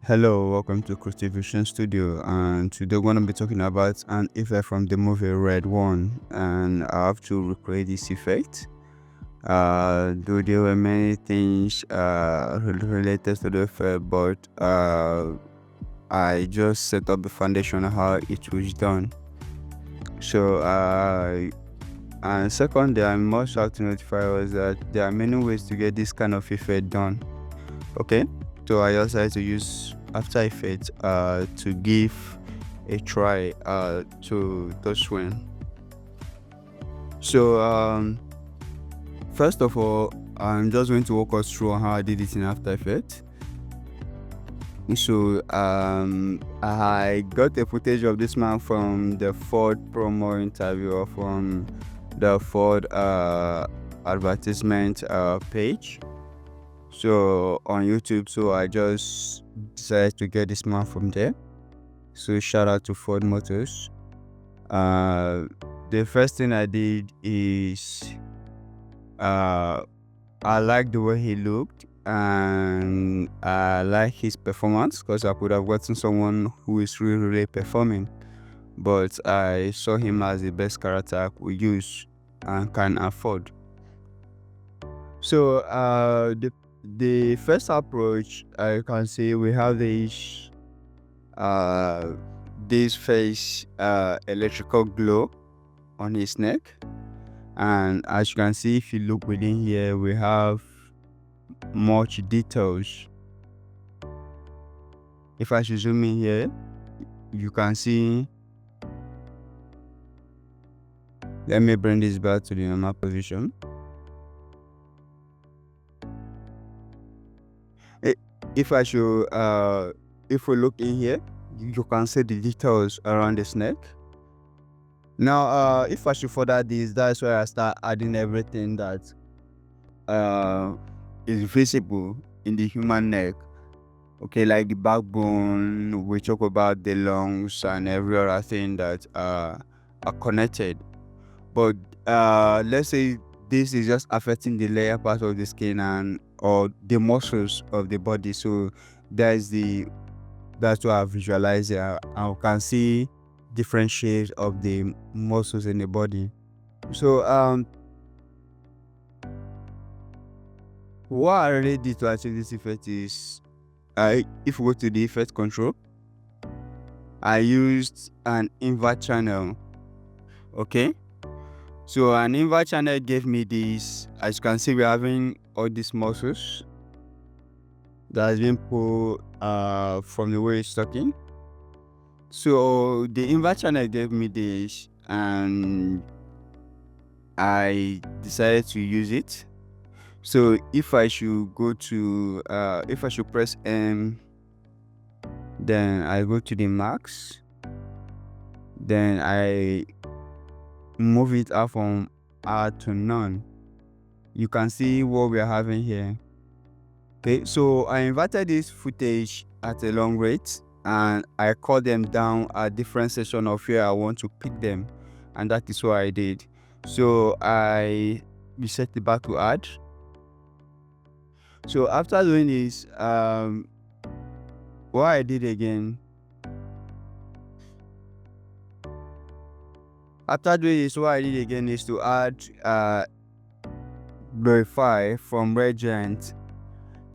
Hello, welcome to Cultivation Studio, and today we're going to be talking about an effect from the movie Red One, and I have to recreate this effect. Though there were many things related to the effect, but I just set up the foundation of how it was done. So, and second, I must have to notify us that there are many ways to get this kind of effect done. Okay, so I also had to use After Effects to give a try to this one. So first of all, I'm just going to walk us through how I did it in After Effects. So I got a footage of this man from the Ford promo interview, or from the Ford advertisement page, so on YouTube. So I just decided to get this man from there. So shout out to Ford Motors. The first thing I did is I like the way he looked, and I like his performance, because I could have gotten someone who is really performing, but I saw him as the best character I could use and can afford. So the first approach, I can say, we have this face electrical glow on his neck, and as you can see, if you look within here, we have much details. If I should zoom in here, you can see. Let me bring this back to the normal position. If I should if we look in here, you can see the details around his neck. Now if I should further this, that's where I start adding everything that is visible in the human neck. Okay, like the backbone, we talk about the lungs and every other thing that are connected. But let's say this is just affecting the layer part of the skin and or the muscles of the body. So that's what I visualize here. I can see different shades of the muscles in the body. So what I really did to achieve this effect is, if we go to the effect control, I used an invert channel. Okay, so an invert channel gave me this. As you can see, we're having all these muscles that has been pulled from the way it's talking. So the invert channel gave me this, and I decided to use it. So if I should go to if I should press M, then I go to the max, then I move it out from R to none. You can see what we are having here. Okay, so I inverted this footage at a long rate, and I cut them down at different section of where I want to pick them, and that is what I did. So I reset it back to add. So after doing this, what I did again, is to add verify from regent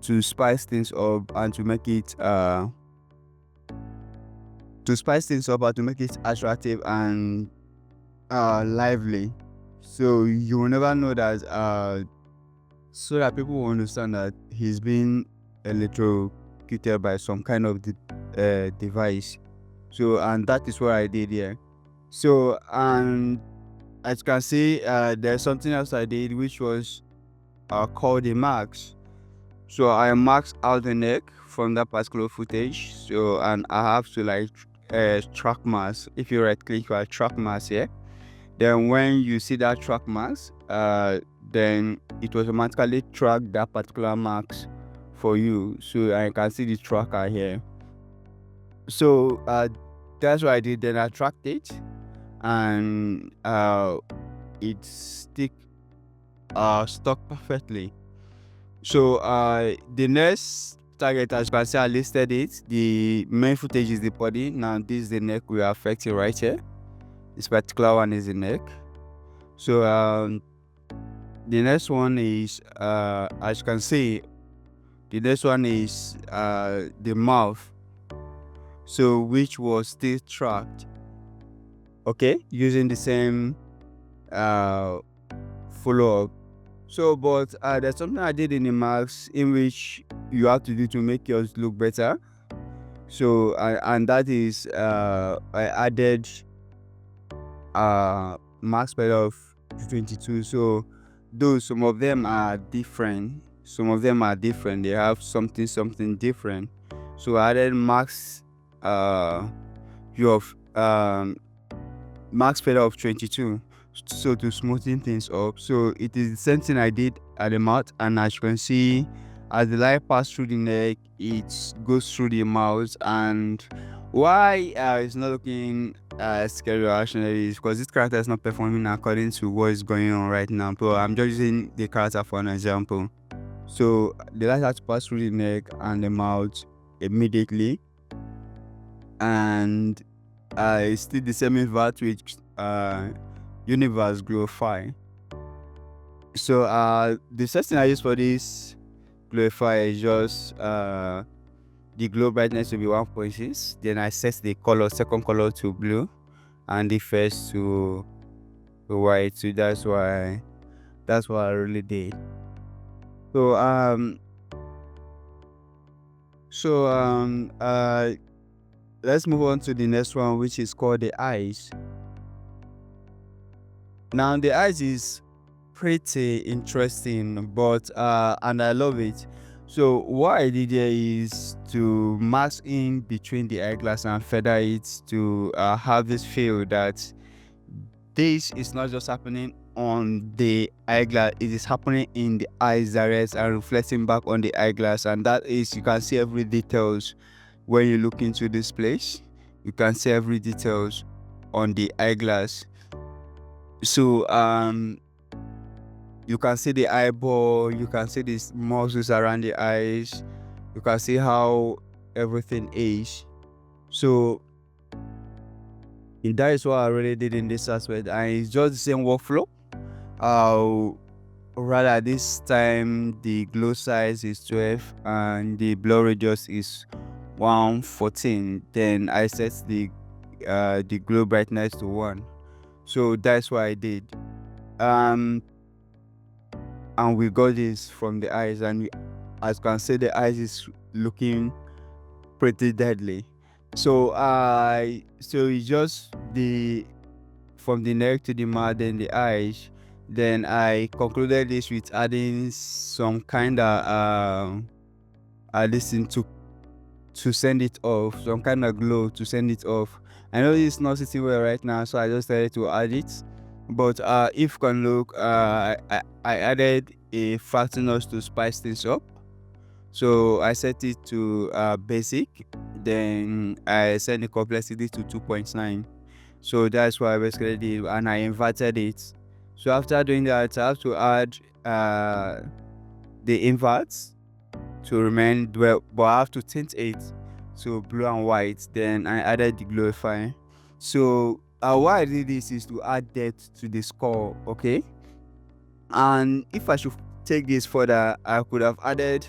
to spice things up and to make it attractive and lively. So you will never know that so that people will understand that he's been electrocuted by some kind of device. So, and that is what I did here. So, and as you can see, there's something else I did, which was called the marks. So I marked out the neck from that particular footage. So, and I have to like track mask. If you right click, you track mask here. Then when you see that track mask, then it automatically track that particular marks for you. So I can see the tracker here. So that's what I did. Then I tracked it, and it stuck perfectly. So the next target, as you can see, I listed it. The main footage is the body. Now this is the neck we are affecting right here. This particular one is the neck. So the next one is as you can see, the next one is the mouth, so which was still tracked, okay, using the same follow-up. So but there's something I did in the mask in which you have to do to make yours look better. So and that is I added max spread of 22. So though some of them are different, they have something different. So I added max view of max spread of 22, so to smoothen things up. So it is the same thing I did at the mouth, and as you can see, as the light passes through the neck, it goes through the mouth. And why it's not looking scary or actionary is because this character is not performing according to what is going on right now. But I'm just using the character for an example. So the light has to pass through the neck and the mouth immediately, and it's still the same invert with universe glorify. So the setting I use for this glorify is just the glow brightness to be 1.6. Then I set the second color to blue, and the first to white. So that's what I really did. So let's move on to the next one, which is called the eyes. Now the eyes is pretty interesting, but and I love it. So what I did here is to mask in between the eyeglass and feather it to have this feel that this is not just happening on the eyeglass, it is happening in the eyes direct and reflecting back on the eyeglass. And that is, you can see every details when you look into this place. You can see every details on the eyeglass. So you can see the eyeball, you can see these muscles around the eyes, you can see how everything is. So that is what I really did in this aspect, and it's just the same workflow. Rather this time the glow size is 12 and the blur radius is 114. Then I set the glow brightness to 1. So that's what I did. And we got this from the eyes, and as you can see, the eyes is looking pretty deadly. So it's just from the neck to the mouth, then the eyes. Then I concluded this with adding some kind of listen to send it off, some kind of glow to send it off. I know it's not sitting well right now, so I just decided to add it. But if you can look, I added a factor notch to spice things up. So I set it to basic, then I set the complexity to 2.9. So that's what I basically did, and I inverted it. So after doing that, I have to add the inverts to remain well, but I have to tint it to blue and white. Then I added the glorify. So why I did this is to add depth to the score, okay? And if I should take this further, I could have added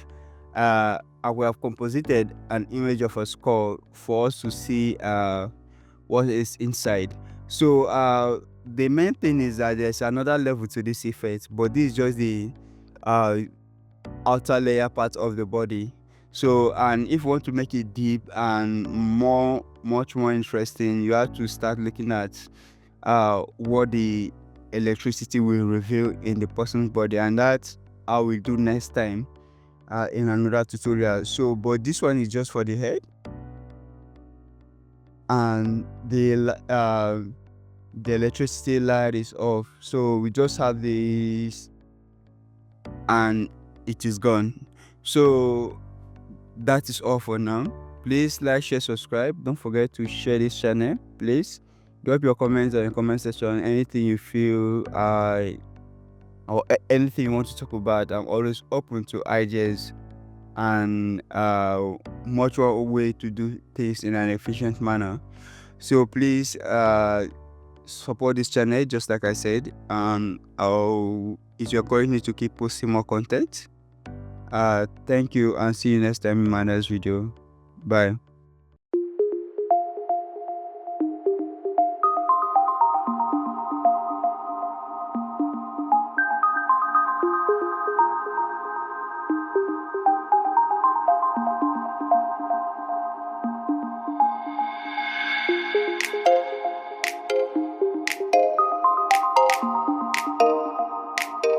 I would have composited an image of a skull for us to see what is inside. So the main thing is that there's another level to this effect, but this is just the outer layer part of the body. So, and if you want to make it deep and much more interesting, you have to start looking at what the electricity will reveal in the person's body, and that's how we do next time in another tutorial. So but this one is just for the head, and the electricity light is off, so we just have this and it is gone. So that is all for now. Please like, share, subscribe. Don't forget to share this channel. Please drop your comments in the comment section. Anything you feel or anything you want to talk about, I'm always open to ideas and much more way to do things in an efficient manner. So please support this channel, just like I said, and it will encourage me to keep posting more content. Thank you, and see you next time in my next video. Bye.